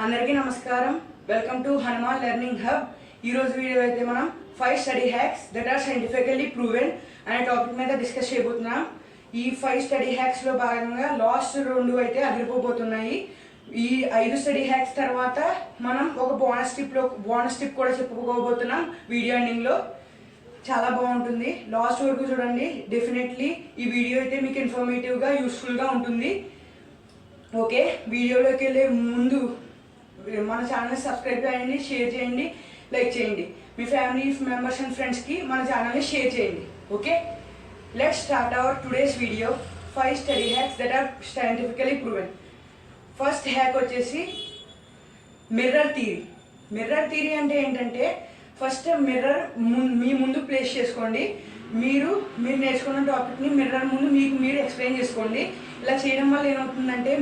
అందరికీ నమస్కారం. Welcome to Hanuman learning hub. ఈరోజు వీడియో అయితే మనం 5 study hacks that are scientifically proven అనే టాపిక్ మీద డిస్కస్ చేయబోతున్నాం. ఈ 5 స్టడీ హ్యాక్స్లో భాగంగా లాస్ట్ 2 అయితే అదిరిపోబోతున్నాయి. ఈ 5 స్టడీ హ్యాక్స్ తర్వాత మనం ఒక బోనస్ టిప్ కూడా చెప్పుకోబోతున్నాం. వీడియో ఎండింగ్లో చాలా బాగుంటుంది. లాస్ట్ వరకు చూడండి. డెఫినెట్లీ ఈ వీడియో అయితే మీకు ఇన్ఫర్మేటివ్గా యూస్ఫుల్గా ఉంటుంది. ఓకే, వీడియోలోకి వెళ్ళే ముందు మన ఛానల్ని సబ్స్క్రైబ్ చేయండి, షేర్ చేయండి, లైక్ చేయండి. మీ ఫ్యామిలీ మెంబర్స్ అండ్ ఫ్రెండ్స్కి మన ఛానల్ని షేర్ చేయండి. Okay, let's start our today's video. 5 study hacks that are scientifically proven. First hack వచ్చేసి మిర్రర్ థియరీ. మిర్రర్ థియరీ అంటే ఏంటంటే, ఫస్ట్ మిర్రర్ మీ ముందు ప్లేస్ చేసుకోండి. మీరు నేర్చుకున్న టాపిక్ని మిర్రర్ ముందు మీరు ఎక్స్ప్లెయిన్ చేసుకోండి. ఇలా చేయడం వల్ల ఏమవుతుందంటే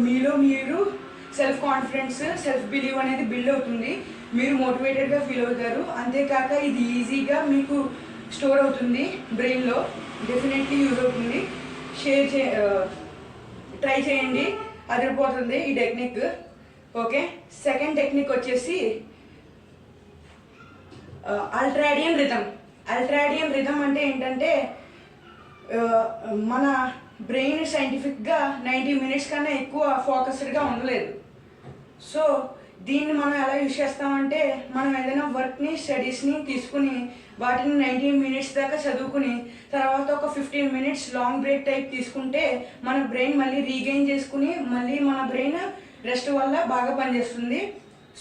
మీలో మీరు సెల్ఫ్ కాన్ఫిడెన్స్, సెల్ఫ్ బిలీవ్ అనేది బిల్డ్ అవుతుంది. మీరు మోటివేటెడ్గా ఫీల్ అవుతారు. అంతేకాక ఇది ఈజీగా మీకు స్టోర్ అవుతుంది బ్రెయిన్లో. డెఫినెట్లీ యూజ్ అవుతుంది. ట్రై చేయండి, అదిరిపోతుంది ఈ టెక్నిక్. ఓకే, సెకండ్ టెక్నిక్ వచ్చేసి అల్ట్రాడియన్ రిథమ్. అల్ట్రాడియన్ రిథమ్ అంటే ఏంటంటే, మన బ్రెయిన్ సైంటిఫిక్గా 90 మినిట్స్ కన్నా ఎక్కువ ఫోకస్డ్గా ఉండలేదు. సో దీన్ని మనం ఎలా యూజ్ చేస్తామంటే, మనం ఏదైనా వర్క్ని, స్టడీస్ని తీసుకుని వాటిని 90 మినిట్స్ దాకా చదువుకుని తర్వాత ఒక 15 మినిట్స్ లాంగ్ బ్రేక్ టైప్ తీసుకుంటే మన బ్రెయిన్ మళ్ళీ రీగెయిన్ చేసుకుని మళ్ళీ మన బ్రెయిన్ రెస్ట్ వల్ల బాగా పనిచేస్తుంది.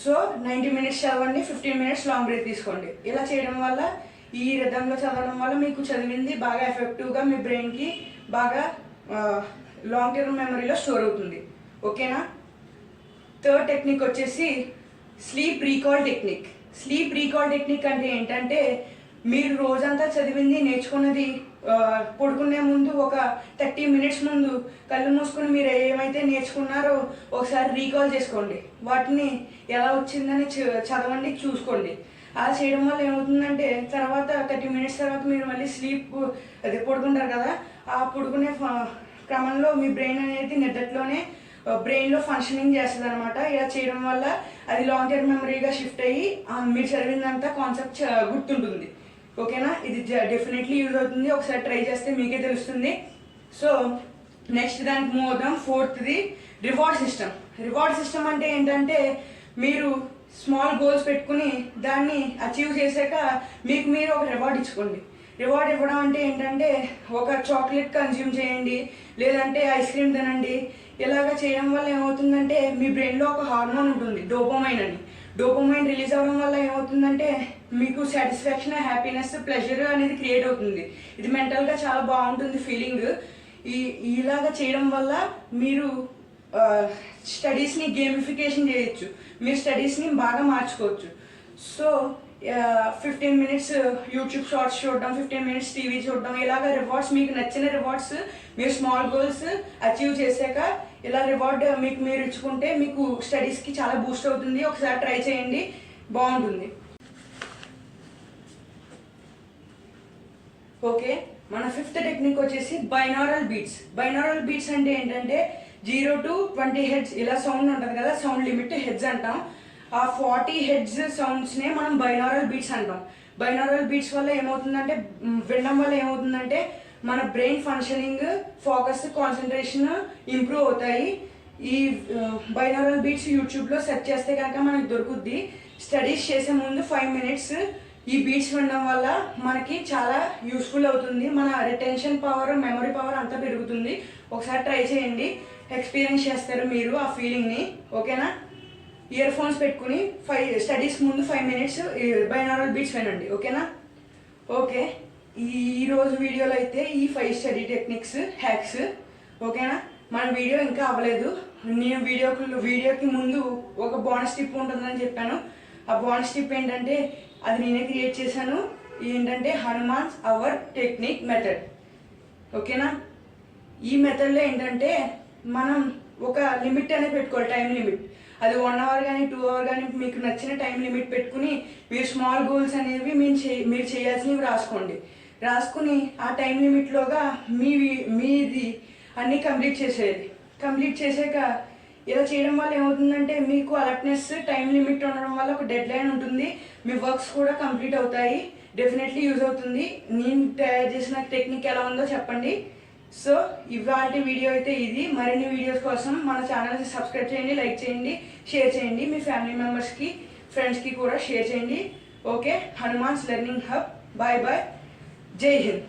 సో 90 మినిట్స్ చదవండి, 15 మినిట్స్ లాంగ్ బ్రేక్ తీసుకోండి. ఇలా చేయడం వల్ల, ఈ రిథంలో చదవడం వల్ల మీకు చదివింది బాగా ఎఫెక్టివ్గా మీ బ్రెయిన్కి బాగా లాంగ్ టర్మ్ మెమరీలో స్టోర్ అవుతుంది. ఓకేనా. థర్డ్ టెక్నిక్ వచ్చేసి sleep recall technique. Sleep recall technique అంటే ఏంటంటే, మీరు రోజంతా చదివింది, నేర్చుకున్నది పడుకునే ముందు ఒక 30 మినిట్స్ ముందు కళ్ళు మూసుకుని మీరు ఏమైతే నేర్చుకున్నారో ఒకసారి రీకాల్ చేసుకోండి. వాటిని ఎలా వచ్చిందని చదవండి, చూసుకోండి. అలా చేయడం వల్ల ఏమవుతుందంటే, తర్వాత 30 మినిట్స్ తర్వాత మీరు మళ్ళీ పడుకుంటారు కదా, ఆ పడుకునే క్రమంలో మీ బ్రెయిన్ అనేది నిద్రలోనే బ్రెయిన్లో ఫంక్షనింగ్ చేస్తుంది అనమాట. ఇలా చేయడం వల్ల అది లాంగ్ టర్మ్ మెమరీగా షిఫ్ట్ అయ్యి మీరు చదివిందంతా కాన్సెప్ట్ గుర్తుంటుంది. ఓకేనా. ఇది డెఫినెట్లీ యూజ్ అవుతుంది. ఒకసారి ట్రై చేస్తే మీకే తెలుస్తుంది. సో నెక్స్ట్ దానికి మూవ్ అవుతాం. ఫోర్త్ది రివార్డ్ సిస్టమ్. రివార్డ్ సిస్టమ్ అంటే ఏంటంటే, మీరు స్మాల్ గోల్స్ పెట్టుకుని దాన్ని అచీవ్ చేశాక మీరు ఒక రివార్డ్ ఇచ్చుకోండి. రివార్డ్ ఇవ్వడం అంటే ఏంటంటే, ఒక చాక్లెట్ కన్జ్యూమ్ చేయండి, లేదంటే ఐస్ క్రీమ్ తినండి. ఇలాగ చేయడం వల్ల ఏమవుతుందంటే, మీ బ్రెయిన్లో ఒక హార్మోన్ ఉంటుంది, డోపమైన్ అని. డోపమైన్ రిలీజ్ అవ్వడం వల్ల ఏమవుతుందంటే, మీకు సాటిస్ఫాక్షన్, హ్యాపీనెస్, ప్లెజర్ అనేది క్రియేట్ అవుతుంది. ఇది మెంటల్గా చాలా బాగుంటుంది ఫీలింగ్. ఇలాగ చేయడం వల్ల మీరు స్టడీస్ని గేమిఫికేషన్ చేయొచ్చు. మీరు స్టడీస్ని బాగా మార్చుకోవచ్చు. సో 15 మినిట్స్ యూట్యూబ్ షార్ట్స్ చూడడం, 15 మినిట్స్ టీవీ చూడడం, ఇలాగ రివార్డ్స్, మీకు నచ్చిన రివార్డ్స్, మీరు స్మాల్ గోల్స్ అచీవ్ చేశాక ఇలా రివార్డ్ మీరు ఇచ్చుకుంటే మీకు స్టడీస్కి చాలా బూస్ట్ అవుతుంది. ఒకసారి ట్రై చేయండి, బాగుంటుంది. ఓకే, మన ఫిఫ్త్ టెక్నిక్ వచ్చేసి బైనారల్ బీట్స్. బైనారల్ బీట్స్ అంటే ఏంటంటే, 0 to 20 హెడ్స్ ఇలా సౌండ్ ఉంటుంది కదా, సౌండ్ లిమిట్ హెడ్స్ అంటాం. ఆ 40 హెడ్స్ సౌండ్స్నే మనం బైనారల్ బీట్స్ అంటాం. బైనారల్ బీట్స్ వల్ల ఏమవుతుందంటే, వినడం వల్ల ఏమవుతుందంటే, మన brain functioning, focus, concentration improve అవుతాయి. ఈ బైనారల్ బీట్స్ యూట్యూబ్లో సెర్చ్ చేస్తే కనుక మనకు దొరుకుద్ది. స్టడీస్ చేసే ముందు 5 మినిట్స్ ఈ బీట్స్ వినడం వల్ల మనకి చాలా యూస్ఫుల్ అవుతుంది. మన రిటెన్షన్ పవర్, మెమరీ పవర్ అంతా పెరుగుతుంది. ఒకసారి ట్రై చేయండి, ఎక్స్పీరియన్స్ చేస్తారు మీరు ఆ ఫీలింగ్ని. ఓకేనా. ఇయర్ ఫోన్స్ పెట్టుకుని స్టడీస్ ముందు 5 మినిట్స్ బైనారల్ బీట్స్ వినండి. ఓకేనా. ఓకే, ఈరోజు వీడియోలో అయితే ఈ 5 స్టడీ టెక్నిక్స్, హ్యాక్స్. ఓకేనా. మన వీడియో ఇంకా అవ్వలేదు. నేను వీడియోకి ముందు ఒక బోనస్ టిప్ ఉంటుందని చెప్పాను. ఆ బోనస్ టిప్ ఏంటంటే, అది నేనే క్రియేట్ చేశాను. ఏంటంటే, హనుమాన్స్ అవర్ టెక్నిక్ మెథడ్. ఓకేనా. ఈ మెథడ్లో ఏంటంటే, మనం ఒక లిమిట్ అనేది పెట్టుకోవాలి, టైం లిమిట్. అది 1 అవర్ కానీ 2 అవర్ కానీ మీకు నచ్చిన టైం లిమిట్ పెట్టుకుని మీరు స్మాల్ గోల్స్ అనేవి మీరు చేయాల్సినవి రాసుకుని ఆ టైం లిమిట్లోగా మీది అన్నీ కంప్లీట్ చేసేది. కంప్లీట్ చేశాక ఇలా చేయడం వల్ల ఏమవుతుందంటే మీకు అలర్ట్నెస్, టైం లిమిట్ ఉండడం వల్ల ఒక డెడ్ లైన్ ఉంటుంది, మీ వర్క్స్ కూడా కంప్లీట్ అవుతాయి. డెఫినెట్లీ యూజ్ అవుతుంది. నేను తయారు చేసిన టెక్నిక్ ఎలా ఉందో చెప్పండి. సో ఇవాళ వీడియో అయితే ఇది. మరిన్ని వీడియోస్ కోసం మన ఛానల్ని సబ్స్క్రైబ్ చేయండి, లైక్ చేయండి, షేర్ చేయండి. మీ ఫ్యామిలీ మెంబర్స్కి, ఫ్రెండ్స్కి కూడా షేర్ చేయండి. Okay, Hanuman's learning hub. Bye bye. జై హింద్.